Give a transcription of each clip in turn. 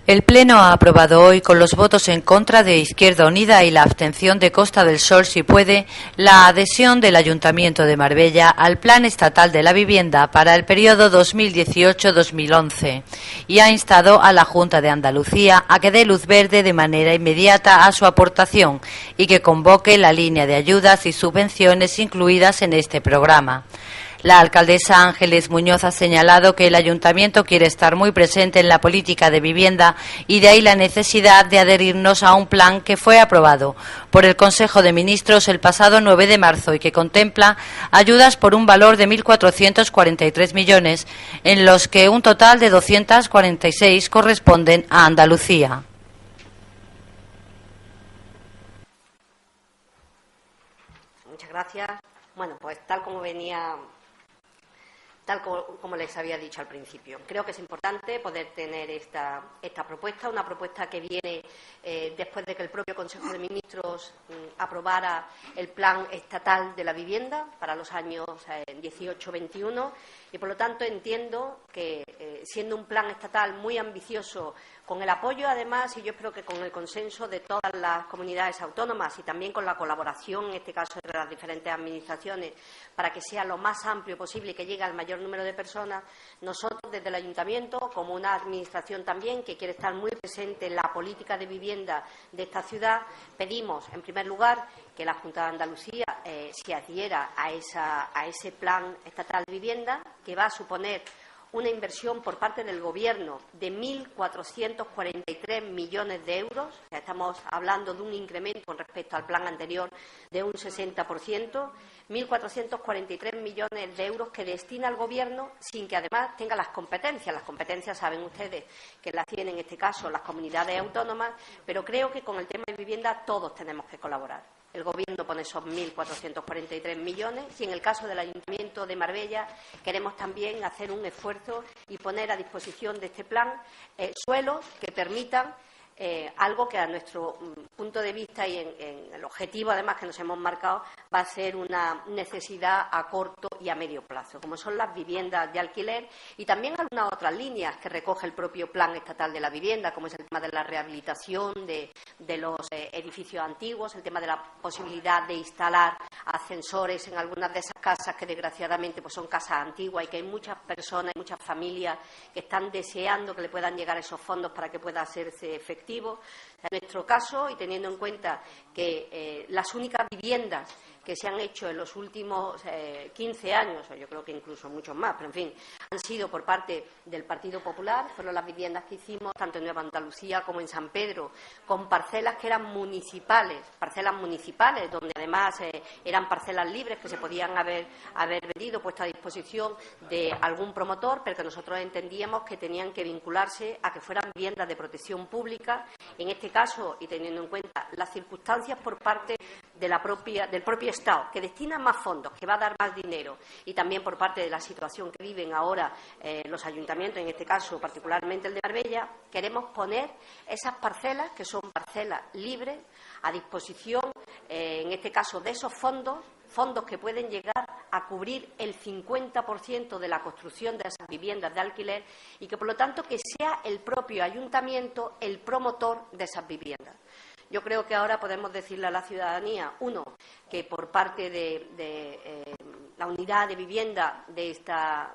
El Pleno ha aprobado hoy, con los votos en contra de Izquierda Unida y la abstención de Costa del Sol si puede, la adhesión del Ayuntamiento de Marbella al Plan Estatal de la Vivienda para el periodo 2018-2011 y ha instado a la Junta de Andalucía a que dé luz verde de manera inmediata a su aportación y que convoque la línea de ayudas y subvenciones incluidas en este programa. La alcaldesa Ángeles Muñoz ha señalado que el Ayuntamiento quiere estar muy presente en la política de vivienda y de ahí la necesidad de adherirnos a un plan que fue aprobado por el Consejo de Ministros el pasado 9 de marzo y que contempla ayudas por un valor de 1.443 millones, en los que un total de 246 corresponden a Andalucía. Muchas gracias. Bueno, pues tal como les había dicho al principio. Creo que es importante poder tener esta propuesta, una propuesta que viene después de que el propio Consejo de Ministros aprobara el Plan Estatal de la Vivienda para los años 18-21 y, por lo tanto, entiendo que, siendo un plan estatal muy ambicioso, con el apoyo, además, y yo espero que con el consenso de todas las comunidades autónomas y también con la colaboración, en este caso, entre las diferentes administraciones, para que sea lo más amplio posible y que llegue al mayor número de personas, nosotros, desde el Ayuntamiento, como una administración también que quiere estar muy presente en la política de vivienda de esta ciudad, pedimos, en primer lugar, que la Junta de Andalucía se adhiera a ese Plan Estatal de Vivienda, que va a suponer una inversión por parte del Gobierno de 1.443 millones de euros. O sea, estamos hablando de un incremento con respecto al plan anterior de un 60%. 1.443 millones de euros que destina el Gobierno sin que además tenga las competencias. Las competencias saben ustedes que las tienen en este caso las comunidades autónomas, pero creo que con el tema de vivienda todos tenemos que colaborar. El Gobierno pone esos 1.443 millones y en el caso del Ayuntamiento de Marbella queremos también hacer un esfuerzo y poner a disposición de este plan suelos que permitan algo que a nuestro punto de vista y en el objetivo además que nos hemos marcado va a ser una necesidad a corto y a medio plazo, como son las viviendas de alquiler y también algunas otras líneas que recoge el propio Plan Estatal de la Vivienda, como es el tema de la rehabilitación de los edificios antiguos, el tema de la posibilidad de instalar ascensores en algunas de esas casas que desgraciadamente pues son casas antiguas y que hay muchas personas y muchas familias que están deseando que le puedan llegar esos fondos para que pueda hacerse efectivo. En nuestro caso, y teniendo en cuenta que las únicas viviendas que se han hecho en los últimos 15 años, o yo creo que incluso muchos más, pero en fin, han sido por parte del Partido Popular, fueron las viviendas que hicimos tanto en Nueva Andalucía como en San Pedro, con parcelas que eran municipales, donde además eran parcelas libres que se podían haber vendido, puesto a disposición de algún promotor, pero que nosotros entendíamos que tenían que vincularse a que fueran viviendas de protección pública, en este caso, y teniendo en cuenta las circunstancias por parte del propio Estado, que destina más fondos, que va a dar más dinero, y también por parte de la situación que viven ahora los ayuntamientos, en este caso particularmente el de Marbella, queremos poner esas parcelas, que son parcelas libres, a disposición, en este caso, de esos fondos que pueden llegar a cubrir el 50% de la construcción de esas viviendas de alquiler y que, por lo tanto, que sea el propio ayuntamiento el promotor de esas viviendas. Yo creo que ahora podemos decirle a la ciudadanía, uno, que por parte de la unidad de vivienda de esta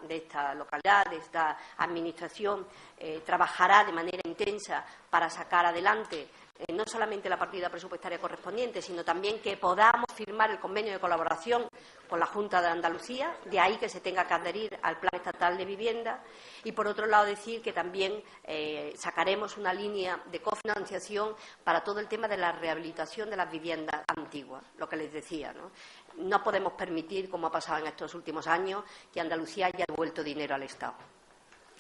localidad, de esta administración, trabajará de manera intensa para sacar adelante no solamente la partida presupuestaria correspondiente, sino también que podamos firmar el convenio de colaboración con la Junta de Andalucía, de ahí que se tenga que adherir al Plan Estatal de Vivienda, y por otro lado decir que también sacaremos una línea de cofinanciación para todo el tema de la rehabilitación de las viviendas antiguas, lo que les decía, ¿no? No podemos permitir, como ha pasado en estos últimos años, que Andalucía haya devuelto dinero al Estado.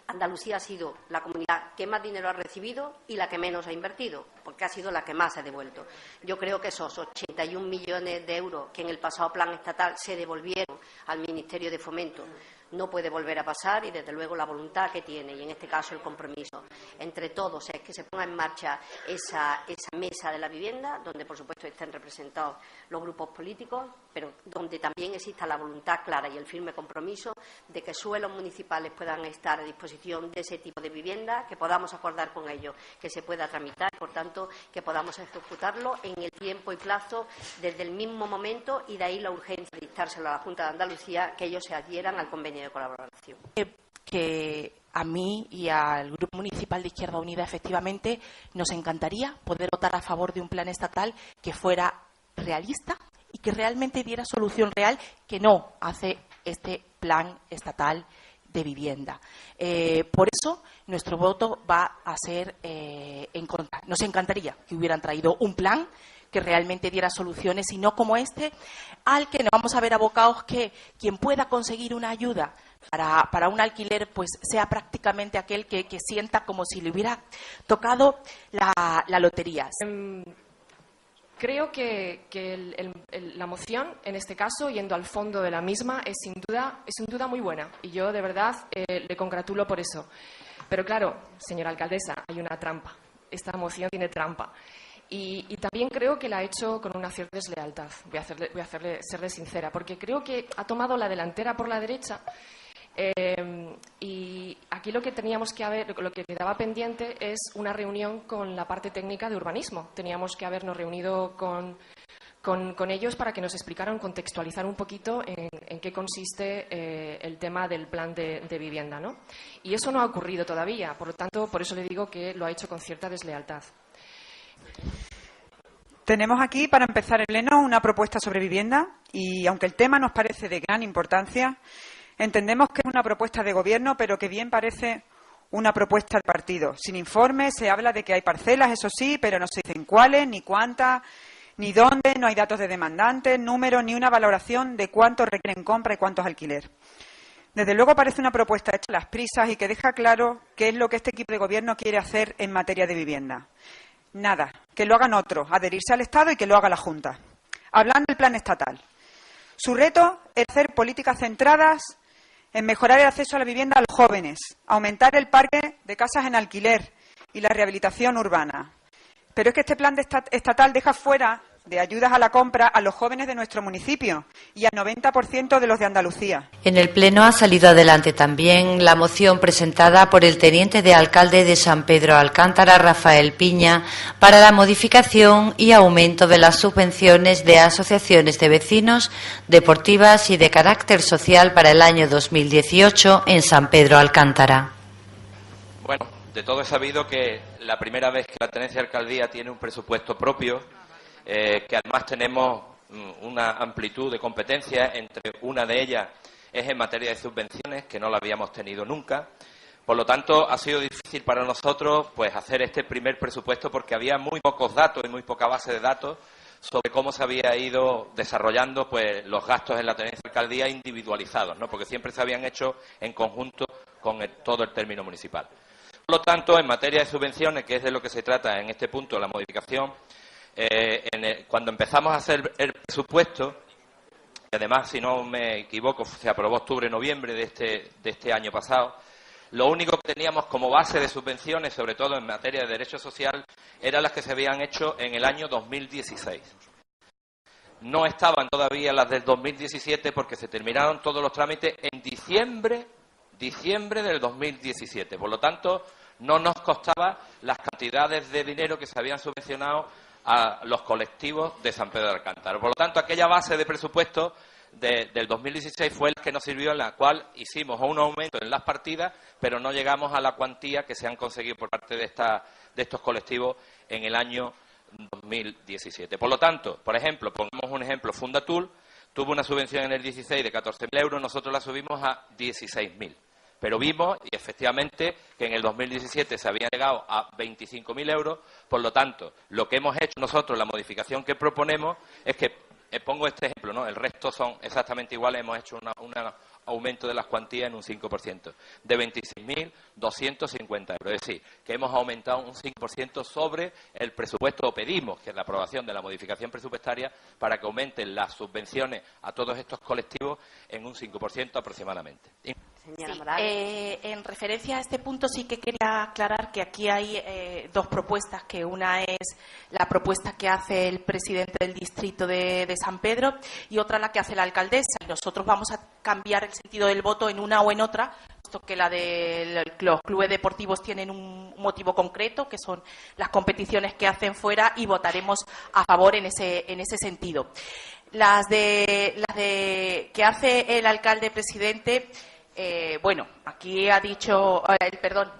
Andalucía ha sido la comunidad que más dinero ha recibido y la que menos ha invertido, porque ha sido la que más ha devuelto. Yo creo que esos 81 millones de euros que en el pasado plan estatal se devolvieron al Ministerio de Fomento no puede volver a pasar y, desde luego, la voluntad que tiene, y en este caso el compromiso entre todos, es que se ponga en marcha esa mesa de la vivienda, donde, por supuesto, estén representados los grupos políticos, pero donde también exista la voluntad clara y el firme compromiso de que suelos municipales puedan estar a disposición de ese tipo de vivienda, que podamos acordar con ellos que se pueda tramitar, por tanto, que podamos ejecutarlo en el tiempo y plazo desde el mismo momento, y de ahí la urgencia de dictárselo a la Junta de Andalucía que ellos se adhieran al convenio de colaboración. Que a mí y al Grupo Municipal de Izquierda Unida, efectivamente, nos encantaría poder votar a favor de un plan estatal que fuera realista y que realmente diera solución real, que no hace este plan estatal de vivienda. Por eso nuestro voto va a ser en contra. Nos encantaría que hubieran traído un plan que realmente diera soluciones, y no como este, al que nos vamos a ver abocados que quien pueda conseguir una ayuda para un alquiler, pues sea prácticamente aquel que sienta como si le hubiera tocado la lotería. Creo que la moción, en este caso, yendo al fondo de la misma, es sin duda muy buena, y yo de verdad le congratulo por eso. Pero claro, señora alcaldesa, hay una trampa. Esta moción tiene trampa. Y también creo que la ha hecho con una cierta deslealtad. Voy a serle sincera, porque creo que ha tomado la delantera por la derecha. Y aquí lo que quedaba pendiente es una reunión con la parte técnica de urbanismo. Teníamos que habernos reunido con ellos para que nos explicaran, contextualizar un poquito en qué consiste el tema del plan de vivienda, ¿no? Y eso no ha ocurrido todavía, por lo tanto, por eso le digo que lo ha hecho con cierta deslealtad. Tenemos aquí, para empezar el pleno, una propuesta sobre vivienda, y aunque el tema nos parece de gran importancia, entendemos que es una propuesta de gobierno, pero que bien parece una propuesta de partido. Sin informe, se habla de que hay parcelas, eso sí, pero no se dicen cuáles, ni cuántas, ni dónde, no hay datos de demandantes, números, ni una valoración de cuántos requieren compra y cuántos alquiler. Desde luego parece una propuesta hecha a las prisas y que deja claro qué es lo que este equipo de gobierno quiere hacer en materia de vivienda. Nada, que lo hagan otros, adherirse al Estado y que lo haga la Junta. Hablando del plan estatal. Su reto es hacer políticas centradas en mejorar el acceso a la vivienda a los jóvenes, aumentar el parque de casas en alquiler y la rehabilitación urbana. Pero es que este plan estatal deja fuera de ayudas a la compra a los jóvenes de nuestro municipio y al 90% de los de Andalucía. En el Pleno ha salido adelante también la moción presentada por el teniente de alcalde de San Pedro Alcántara, Rafael Piña, para la modificación y aumento de las subvenciones de asociaciones de vecinos, deportivas y de carácter social para el año 2018 en San Pedro Alcántara. Bueno, de todo es sabido que la primera vez que la tenencia de alcaldía tiene un presupuesto propio, que además tenemos una amplitud de competencias, entre una de ellas es en materia de subvenciones, que no la habíamos tenido nunca. Por lo tanto, ha sido difícil para nosotros pues hacer este primer presupuesto, porque había muy pocos datos y muy poca base de datos sobre cómo se había ido desarrollando pues los gastos en la tenencia de alcaldía individualizados, ¿no? Porque siempre se habían hecho en conjunto con todo el término municipal. Por lo tanto, en materia de subvenciones, que es de lo que se trata en este punto, la modificación, cuando empezamos a hacer el presupuesto, y además, si no me equivoco, se aprobó octubre-noviembre de este año pasado, lo único que teníamos como base de subvenciones, sobre todo en materia de derecho social, eran las que se habían hecho en el año 2016. No estaban todavía las del 2017 porque se terminaron todos los trámites en diciembre del 2017. Por lo tanto, no nos costaba las cantidades de dinero que se habían subvencionado a los colectivos de San Pedro de Alcántara. Por lo tanto, aquella base de presupuesto del 2016 fue el que nos sirvió, en la cual hicimos un aumento en las partidas, pero no llegamos a la cuantía que se han conseguido por parte de estos colectivos en el año 2017. Por lo tanto, por ejemplo, pongamos un ejemplo, Fundatul tuvo una subvención en el 16 de 14.000 euros, nosotros la subimos a 16.000. Pero vimos, y efectivamente, que en el 2017 se había llegado a 25.000 euros. Por lo tanto, lo que hemos hecho nosotros, la modificación que proponemos, es que, pongo este ejemplo, ¿no? El resto son exactamente iguales, hemos hecho una aumento de las cuantías en un 5%, de 26.250 euros. Es decir, que hemos aumentado un 5% sobre el presupuesto, o pedimos que la aprobación de la modificación presupuestaria para que aumenten las subvenciones a todos estos colectivos en un 5% aproximadamente. Sí, en referencia a este punto sí que quería aclarar que aquí hay dos propuestas, que una es la propuesta que hace el presidente del distrito de San Pedro y otra la que hace la alcaldesa. Y nosotros vamos a cambiar el sentido del voto en una o en otra, puesto que la de los clubes deportivos tienen un motivo concreto, que son las competiciones que hacen fuera, y votaremos a favor en ese sentido. Las de que hace el alcalde presidente. Bueno, aquí ha dicho,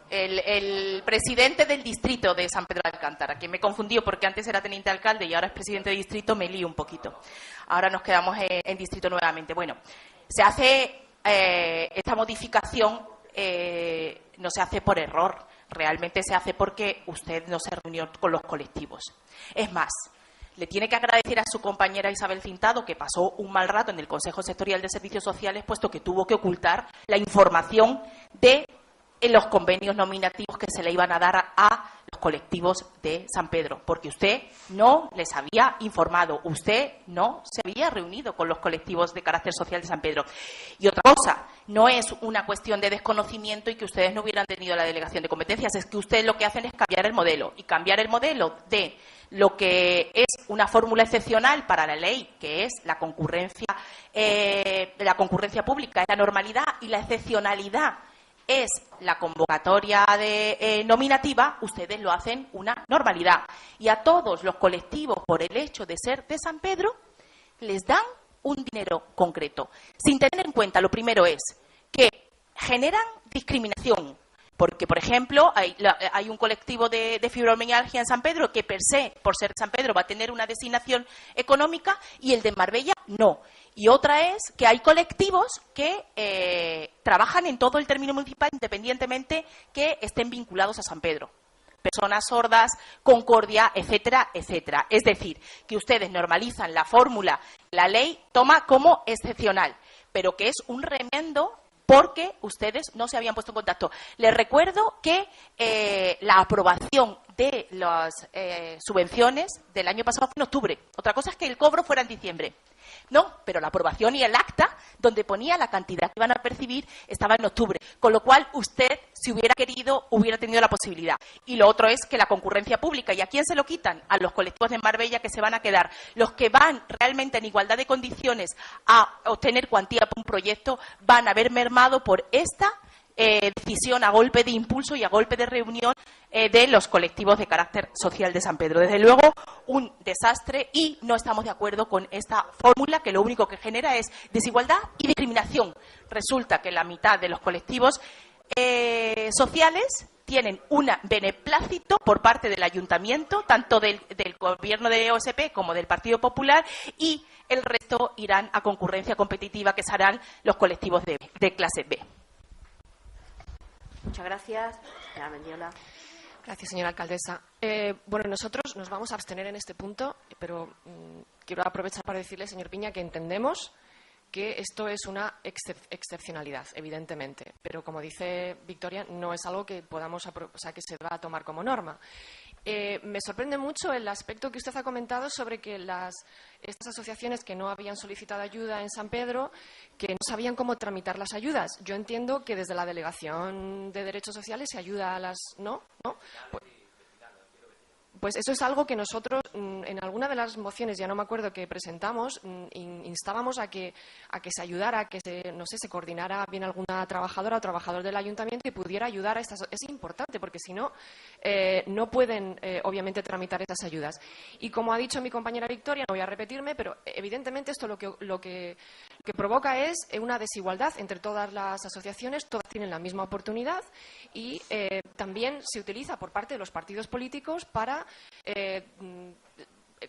el presidente del distrito de San Pedro de Alcántara, que me confundió porque antes era teniente alcalde y ahora es presidente de distrito, me lío un poquito. Ahora nos quedamos en distrito nuevamente. Bueno, se hace esta modificación, no se hace por error, realmente se hace porque usted no se reunió con los colectivos. Es más, le tiene que agradecer a su compañera Isabel Cintado, que pasó un mal rato en el Consejo Sectorial de Servicios Sociales, puesto que tuvo que ocultar la información de los convenios nominativos que se le iban a dar a los colectivos de San Pedro, porque usted no les había informado, usted no se había reunido con los colectivos de carácter social de San Pedro. Y otra cosa, no es una cuestión de desconocimiento y que ustedes no hubieran tenido la delegación de competencias, es que ustedes lo que hacen es cambiar el modelo, y cambiar el modelo de lo que es una fórmula excepcional para la ley, que es la concurrencia pública, es la normalidad, y la excepcionalidad es la convocatoria nominativa, ustedes lo hacen una normalidad. Y a todos los colectivos, por el hecho de ser de San Pedro, les dan un dinero concreto. Sin tener en cuenta, lo primero es que generan discriminación. Porque, por ejemplo, hay un colectivo de fibromialgia en San Pedro que, per se, por ser San Pedro, va a tener una designación económica y el de Marbella no. Y otra es que hay colectivos que trabajan en todo el término municipal independientemente que estén vinculados a San Pedro. Personas sordas, Concordia, etcétera, etcétera. Es decir, que ustedes normalizan la fórmula, la ley toma como excepcional, pero que es un remendo porque ustedes no se habían puesto en contacto. Les recuerdo que la aprobación de las subvenciones del año pasado fue en octubre. Otra cosa es que el cobro fuera en diciembre. No, pero la aprobación y el acta, donde ponía la cantidad que iban a percibir, estaba en octubre. Con lo cual, usted, si hubiera querido, hubiera tenido la posibilidad. Y lo otro es que la concurrencia pública, ¿y a quién se lo quitan? A los colectivos de Marbella, que se van a quedar. Los que van realmente en igualdad de condiciones a obtener cuantía por un proyecto, van a haber mermado por esta decisión a golpe de impulso y a golpe de reunión de los colectivos de carácter social de San Pedro. Desde luego, un desastre, y no estamos de acuerdo con esta fórmula, que lo único que genera es desigualdad y discriminación. Resulta que la mitad de los colectivos sociales tienen un beneplácito por parte del ayuntamiento, tanto del gobierno de OSP como del Partido Popular, y el resto irán a concurrencia competitiva, que serán los colectivos de clase B. Muchas gracias. Señora Mendiola. Gracias, señora alcaldesa. Bueno, nosotros nos vamos a abstener en este punto, pero quiero aprovechar para decirle, señor Piña, que entendemos que esto es una excepcionalidad, evidentemente, pero como dice Victoria, no es algo que que se va a tomar como norma. Me sorprende mucho el aspecto que usted ha comentado sobre que estas asociaciones que no habían solicitado ayuda en San Pedro, que no sabían cómo tramitar las ayudas. Yo entiendo que desde la Delegación de Derechos Sociales se ayuda a las... ¿No? Pues eso es algo que nosotros, en alguna de las mociones, ya no me acuerdo, que presentamos, instábamos a que se ayudara, a que se coordinara bien alguna trabajadora o trabajador del ayuntamiento y pudiera ayudar a estas. Es importante, porque si no, no pueden, obviamente, tramitar estas ayudas. Y como ha dicho mi compañera Victoria, no voy a repetirme, pero evidentemente esto lo que provoca es una desigualdad entre todas las asociaciones, todas tienen la misma oportunidad, y también se utiliza por parte de los partidos políticos para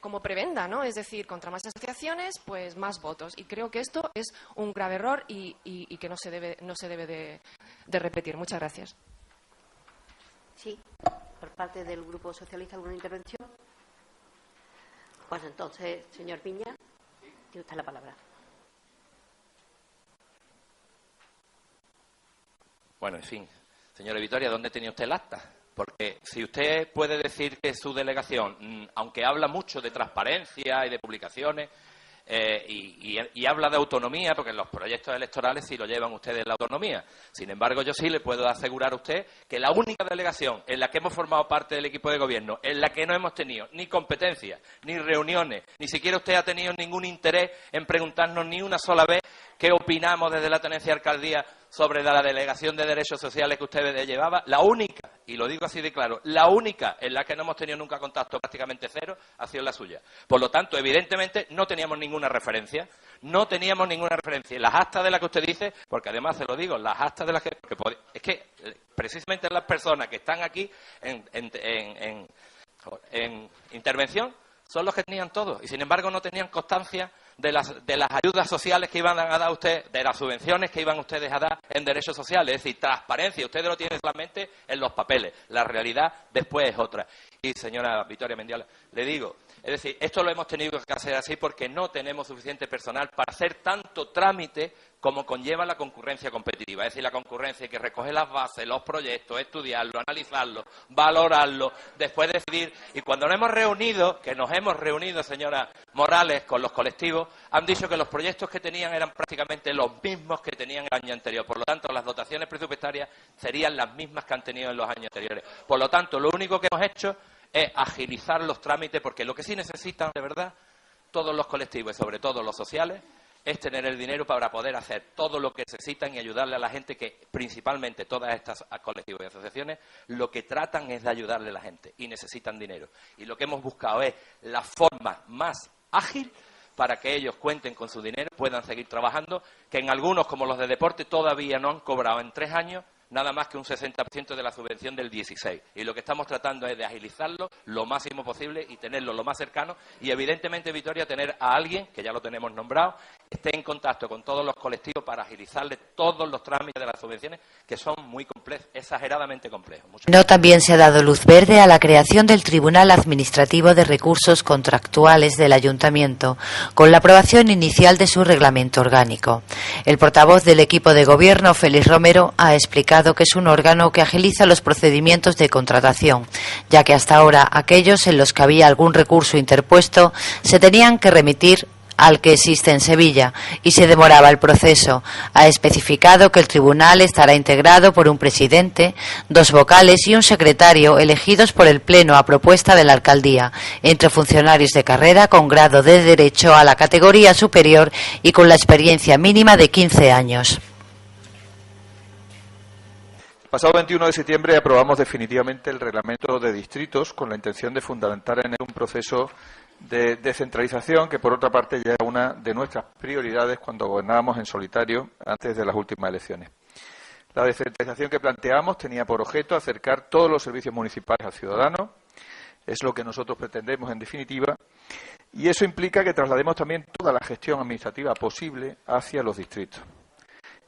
como prebenda, ¿no? Es decir, contra más asociaciones, pues más votos. Y creo que esto es un grave error y que no se debe de repetir. Muchas gracias. Sí, por parte del Grupo Socialista, ¿alguna intervención? Pues entonces, señor Piña, tiene usted la palabra. Bueno, en fin, señora Vitoria, ¿dónde tenía usted el acta? Porque si usted puede decir que su delegación, aunque habla mucho de transparencia y de publicaciones, y habla de autonomía, porque en los proyectos electorales sí lo llevan ustedes la autonomía. Sin embargo, yo sí le puedo asegurar a usted que la única delegación en la que hemos formado parte del equipo de gobierno, en la que no hemos tenido ni competencias, ni reuniones, ni siquiera usted ha tenido ningún interés en preguntarnos ni una sola vez qué opinamos desde la tenencia de alcaldía sobre la delegación de derechos sociales que usted llevaba, la única, y lo digo así de claro, la única en la que no hemos tenido nunca contacto, prácticamente cero, ha sido la suya. Por lo tanto, evidentemente, no teníamos ninguna referencia. No teníamos ninguna referencia. Y las actas de las que usted dice, porque además se lo digo, las actas de las que... es que precisamente las personas que están aquí en intervención son los que tenían todo. Y sin embargo no tenían constancia de las ayudas sociales que iban a dar usted, de las subvenciones que iban ustedes a dar en derechos sociales. Es decir, transparencia. Ustedes lo tienen solamente en los papeles. La realidad después es otra. Y señora Vitoria Mendiola, le digo, es decir, esto lo hemos tenido que hacer así porque no tenemos suficiente personal para hacer tanto trámite como conlleva la concurrencia competitiva. Es decir, la concurrencia hay que recoger las bases, los proyectos, estudiarlo, analizarlo, valorarlo, después decidir. Y cuando nos hemos reunido, señora Morales, con los colectivos, han dicho que los proyectos que tenían eran prácticamente los mismos que tenían el año anterior. Por lo tanto, las dotaciones presupuestarias serían las mismas que han tenido en los años anteriores. Por lo tanto, lo único que hemos hecho es agilizar los trámites, porque lo que sí necesitan, de verdad, todos los colectivos y sobre todo los sociales, es tener el dinero para poder hacer todo lo que necesitan y ayudarle a la gente, que principalmente todas estas colectivos y asociaciones lo que tratan es de ayudarle a la gente y necesitan dinero. Y lo que hemos buscado es la forma más ágil para que ellos cuenten con su dinero, puedan seguir trabajando, que en algunos, como los de deporte, todavía no han cobrado en 3 años nada más que un 60% de la subvención del 16. Y lo que estamos tratando es de agilizarlo lo máximo posible y tenerlo lo más cercano. Y evidentemente, Vitoria, tener a alguien, que ya lo tenemos nombrado, que esté en contacto con todos los colectivos para agilizarle todos los trámites de las subvenciones, que son muy complejos, exageradamente complejos. No, también se ha dado luz verde a la creación del Tribunal Administrativo de Recursos Contractuales del Ayuntamiento, con la aprobación inicial de su reglamento orgánico. El portavoz del equipo de gobierno, Félix Romero, ha explicado que es un órgano que agiliza los procedimientos de contratación, ya que hasta ahora aquellos en los que había algún recurso interpuesto se tenían que remitir al que existe en Sevilla y se demoraba el proceso. Ha especificado que el tribunal estará integrado por un presidente, 2 vocales y un secretario elegidos por el Pleno a propuesta de la alcaldía, entre funcionarios de carrera con grado de derecho a la categoría superior y con la experiencia mínima de 15 años. El pasado 21 de septiembre aprobamos definitivamente el reglamento de distritos con la intención de fundamentar en él un proceso de descentralización que, por otra parte, ya era una de nuestras prioridades cuando gobernábamos en solitario antes de las últimas elecciones. La descentralización que planteamos tenía por objeto acercar todos los servicios municipales al ciudadano. Es lo que nosotros pretendemos, en definitiva, y eso implica que traslademos también toda la gestión administrativa posible hacia los distritos.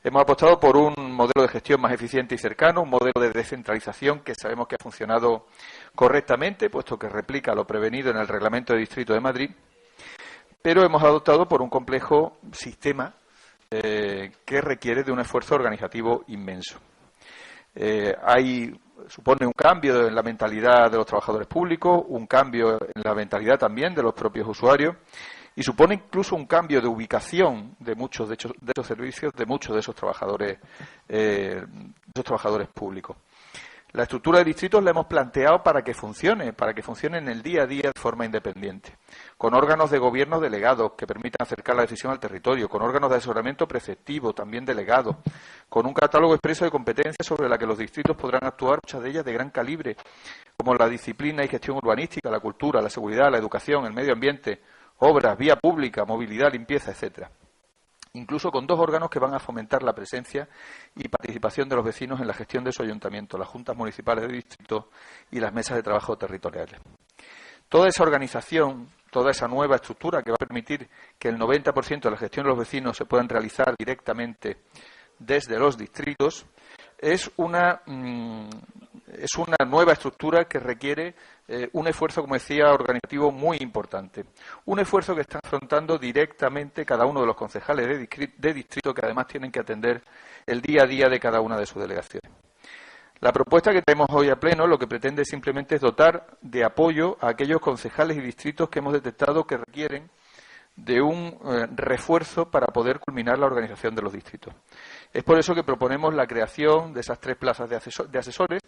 Hemos apostado por un modelo de gestión más eficiente y cercano, un modelo de descentralización que sabemos que ha funcionado correctamente, puesto que replica lo prevenido en el Reglamento de Distrito de Madrid, pero hemos adoptado por un complejo sistema que requiere de un esfuerzo organizativo inmenso. Supone un cambio en la mentalidad de los trabajadores públicos, un cambio en la mentalidad también de los propios usuarios, y supone incluso un cambio de ubicación de muchos de esos servicios, de muchos de esos trabajadores públicos. La estructura de distritos la hemos planteado para que funcione en el día a día de forma independiente, con órganos de gobierno delegados que permitan acercar la decisión al territorio, con órganos de asesoramiento preceptivo también delegados, con un catálogo expreso de competencias sobre la que los distritos podrán actuar, muchas de ellas de gran calibre, como la disciplina y gestión urbanística, la cultura, la seguridad, la educación, el medio ambiente, obras, vía pública, movilidad, limpieza, etcétera. Incluso con 2 órganos que van a fomentar la presencia y participación de los vecinos en la gestión de su ayuntamiento, las juntas municipales de distrito y las mesas de trabajo territoriales. Toda esa organización, toda esa nueva estructura que va a permitir que el 90% de la gestión de los vecinos se puedan realizar directamente desde los distritos, es una es una nueva estructura que requiere un esfuerzo, como decía, organizativo muy importante. Un esfuerzo que están afrontando directamente cada uno de los concejales de distrito, que además tienen que atender el día a día de cada una de sus delegaciones. La propuesta que tenemos hoy a pleno lo que pretende simplemente es dotar de apoyo a aquellos concejales y distritos que hemos detectado que requieren de un refuerzo para poder culminar la organización de los distritos. Es por eso que proponemos la creación de esas 3 plazas de asesores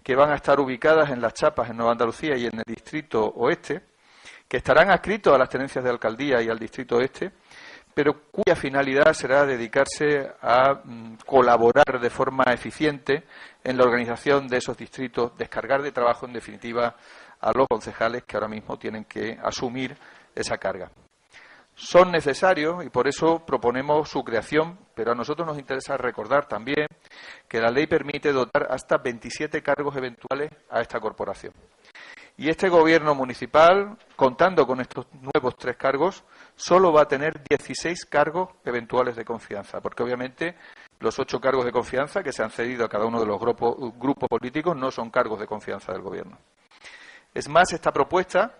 que van a estar ubicadas en Las Chapas, en Nueva Andalucía y en el distrito oeste, que estarán adscritos a las tenencias de alcaldía y al distrito oeste, pero cuya finalidad será dedicarse a colaborar de forma eficiente en la organización de esos distritos, descargar de trabajo, en definitiva, a los concejales que ahora mismo tienen que asumir esa carga. Son necesarios y por eso proponemos su creación, pero a nosotros nos interesa recordar también que la ley permite dotar hasta 27 cargos eventuales a esta corporación. Y este gobierno municipal, contando con estos nuevos 3 cargos, solo va a tener 16 cargos eventuales de confianza, porque obviamente los 8 cargos de confianza que se han cedido a cada uno de los grupos políticos no son cargos de confianza del gobierno. Es más, esta propuesta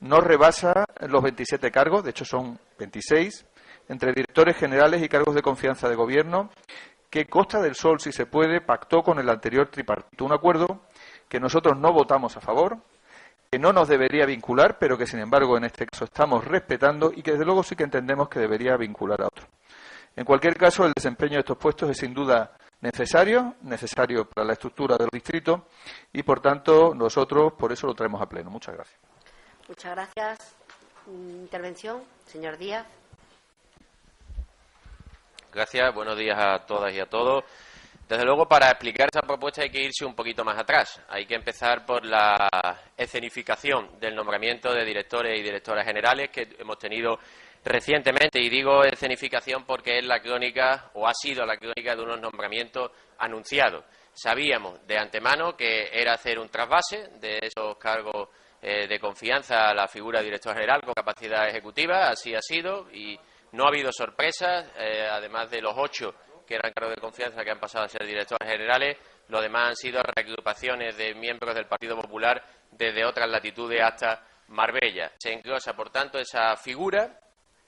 no rebasa los 27 cargos, de hecho son 26, entre directores generales y cargos de confianza de gobierno, que Costa del Sol, si se puede, pactó con el anterior tripartito. Un acuerdo que nosotros no votamos a favor, que no nos debería vincular, pero que sin embargo en este caso estamos respetando y que desde luego sí que entendemos que debería vincular a otros. En cualquier caso, el desempeño de estos puestos es sin duda necesario para la estructura del distrito y por tanto nosotros por eso lo traemos a pleno. Muchas gracias. Muchas gracias. Intervención, señor Díaz. Gracias, buenos días a todas y a todos. Desde luego, para explicar esta propuesta hay que irse un poquito más atrás. Hay que empezar por la escenificación del nombramiento de directores y directoras generales que hemos tenido recientemente. Y digo escenificación porque es la crónica, o ha sido la crónica, de unos nombramientos anunciados. Sabíamos de antemano que era hacer un trasvase de esos cargos de confianza a la figura de director general con capacidad ejecutiva. Así ha sido y no ha habido sorpresas, además de los 8 que eran cargos de confianza que han pasado a ser directores generales. Lo demás han sido reagrupaciones de miembros del Partido Popular desde otras latitudes hasta Marbella. Se engrosa, por tanto, esa figura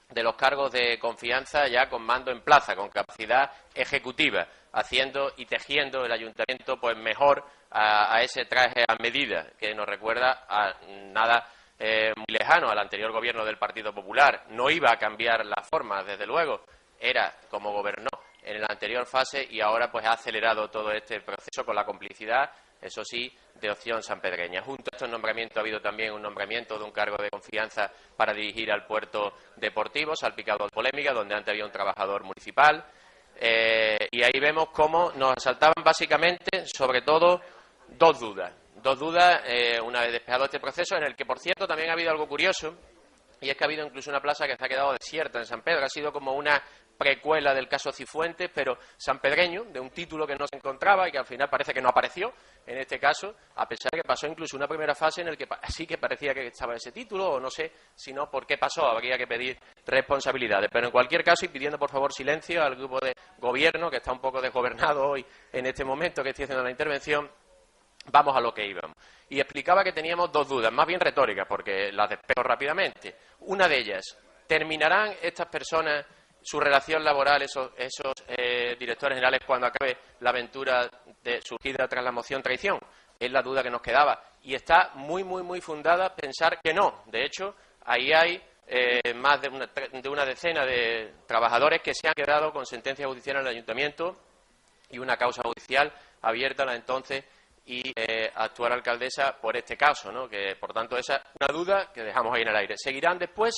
de los cargos de confianza ya con mando en plaza, con capacidad ejecutiva, haciendo y tejiendo el ayuntamiento pues mejor a ese traje a medida que nos recuerda a nada muy lejano al anterior gobierno del Partido Popular. No iba a cambiar la forma, desde luego, era como gobernó en la anterior fase y ahora pues ha acelerado todo este proceso con la complicidad, eso sí, de Opción Sanpedreña. Junto a estos nombramientos ha habido también un nombramiento de un cargo de confianza para dirigir al puerto deportivo, salpicado de polémica, donde antes había un trabajador municipal. Y ahí vemos cómo nos asaltaban básicamente, sobre todo, dos dudas, una vez despejado este proceso, en el que, por cierto, también ha habido algo curioso, y es que ha habido incluso una plaza que se ha quedado desierta en San Pedro. Ha sido como una precuela del caso Cifuentes, pero sanpedreño, de un título que no se encontraba y que al final parece que no apareció en este caso, a pesar de que pasó incluso una primera fase en la que sí que parecía que estaba ese título, o no sé si no por qué pasó, habría que pedir responsabilidades. Pero en cualquier caso, y pidiendo por favor silencio al grupo de gobierno, que está un poco desgobernado hoy en este momento que estoy haciendo la intervención, vamos a lo que íbamos. Y explicaba que teníamos dos dudas, más bien retóricas, porque las despejo rápidamente. Una de ellas, ¿terminarán estas personas su relación laboral, esos directores generales, cuando acabe la aventura surgida tras la moción traición? Es la duda que nos quedaba. Y está muy, muy, muy fundada pensar que no. De hecho, ahí hay más de una decena de trabajadores que se han quedado con sentencia judicial en el ayuntamiento y una causa judicial abierta a la entonces y actual alcaldesa por este caso, ¿no? Que, por tanto, esa es una duda que dejamos ahí en el aire. ¿Seguirán después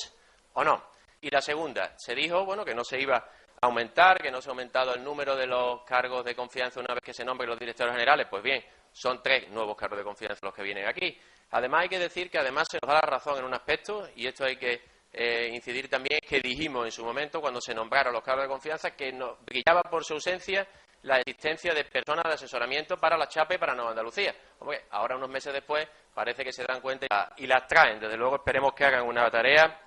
o no? Y la segunda, se dijo, bueno, que no se iba a aumentar, que no se ha aumentado el número de los cargos de confianza una vez que se nombren los directores generales. Pues bien, son 3 nuevos cargos de confianza los que vienen aquí. Además, hay que decir que además se nos da la razón en un aspecto, y esto hay que incidir también, que dijimos en su momento, cuando se nombraron los cargos de confianza, que brillaba por su ausencia la existencia de personas de asesoramiento para la Chapa y para Nueva Andalucía. Hombre, ahora, unos meses después, parece que se dan cuenta y las traen. Desde luego, esperemos que hagan una tarea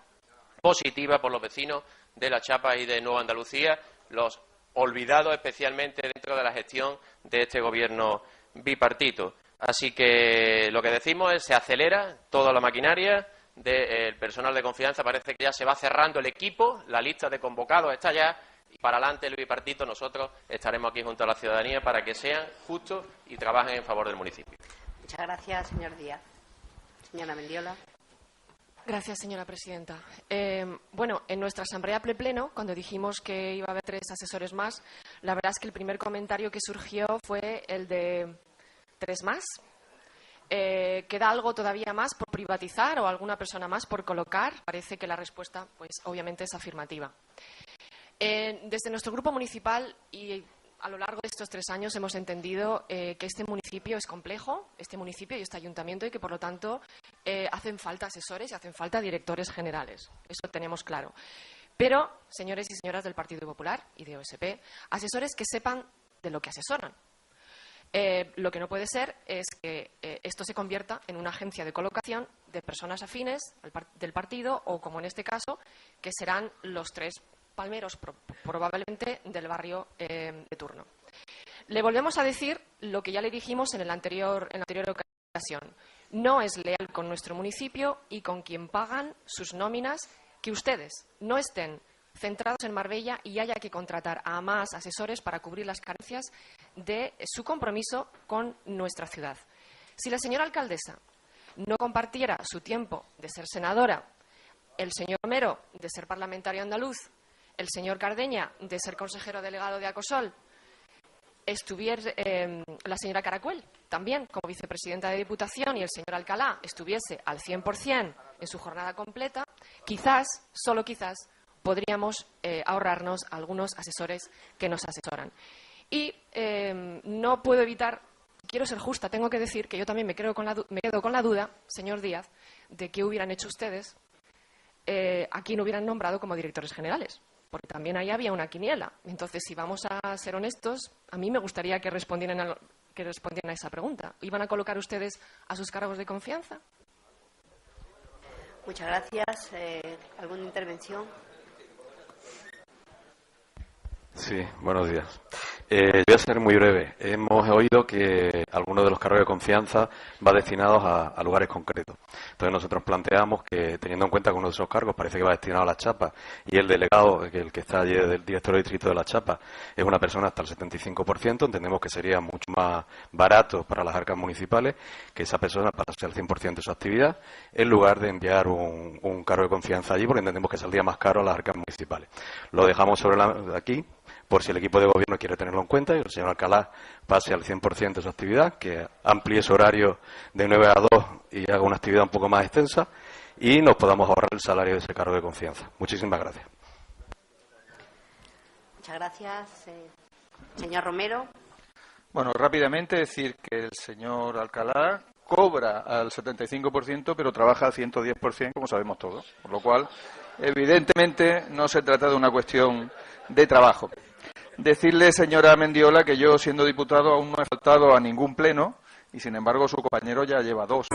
positiva por los vecinos de la Chapa y de Nueva Andalucía, los olvidados especialmente dentro de la gestión de este gobierno bipartito. Así que lo que decimos es se acelera toda la maquinaria del personal de confianza. Parece que ya se va cerrando el equipo, la lista de convocados está ya, y para adelante el bipartito nosotros estaremos aquí junto a la ciudadanía para que sean justos y trabajen en favor del municipio. Muchas gracias, señor Díaz. Señora Mendiola. Gracias, señora presidenta. Bueno, en nuestra asamblea pleno, cuando dijimos que iba a haber 3 asesores más, la verdad es que el primer comentario que surgió fue el de 3 más. ¿Queda algo todavía más por privatizar o alguna persona más por colocar? Parece que la respuesta, pues, obviamente es afirmativa. Desde nuestro grupo municipal y a lo largo de estos 3 años hemos entendido que este municipio es complejo, este municipio y este ayuntamiento, y que, por lo tanto, hacen falta asesores y hacen falta directores generales. Eso lo tenemos claro. Pero, señores y señoras del Partido Popular y de OSP, asesores que sepan de lo que asesoran. Lo que no puede ser es que esto se convierta en una agencia de colocación de personas afines del partido o, como en este caso, que serán los 3 palmeros probablemente del barrio de turno. Le volvemos a decir lo que ya le dijimos en la anterior ocasión. No es leal con nuestro municipio y con quien pagan sus nóminas que ustedes no estén centrados en Marbella y haya que contratar a más asesores para cubrir las carencias de su compromiso con nuestra ciudad. Si la señora alcaldesa no compartiera su tiempo de ser senadora, el señor Romero de ser parlamentario andaluz, el señor Cardeña de ser consejero delegado de Acosol, la señora Caracuel también como vicepresidenta de Diputación y el señor Alcalá estuviese al 100% en su jornada completa, quizás, solo quizás, podríamos ahorrarnos algunos asesores que nos asesoran. Y no puedo evitar, quiero ser justa, tengo que decir que yo también me quedo con la duda, señor Díaz, de qué hubieran hecho ustedes a quién hubieran nombrado como directores generales. Porque también ahí había una quiniela. Entonces, si vamos a ser honestos, a mí me gustaría que respondieran a esa pregunta. ¿Iban a colocar ustedes a sus cargos de confianza? Muchas gracias. ¿Alguna intervención? Sí, buenos días. Voy a ser muy breve. Hemos oído que algunos de los cargos de confianza va destinados a lugares concretos. Entonces nosotros planteamos que, teniendo en cuenta que uno de esos cargos parece que va destinado a la Chapa y el delegado, el que está allí del director de distrito de la Chapa, es una persona hasta el 75%, entendemos que sería mucho más barato para las arcas municipales que esa persona pasase al 100% de su actividad, en lugar de enviar un cargo de confianza allí, porque entendemos que saldría más caro a las arcas municipales. Lo dejamos sobre aquí, por si el equipo de gobierno quiere tenerlo en cuenta y el señor Alcalá pase al 100% de su actividad, que amplíe su horario de 9 a 2 y haga una actividad un poco más extensa y nos podamos ahorrar el salario de ese cargo de confianza. Muchísimas gracias. Muchas gracias. Señor Romero. Bueno, rápidamente decir que el señor Alcalá cobra al 75%, pero trabaja al 110%, como sabemos todos. Por lo cual, evidentemente, no se trata de una cuestión de trabajo. Decirle, señora Mendiola, que yo, siendo diputado, aún no he faltado a ningún pleno y, sin embargo, su compañero ya lleva 2.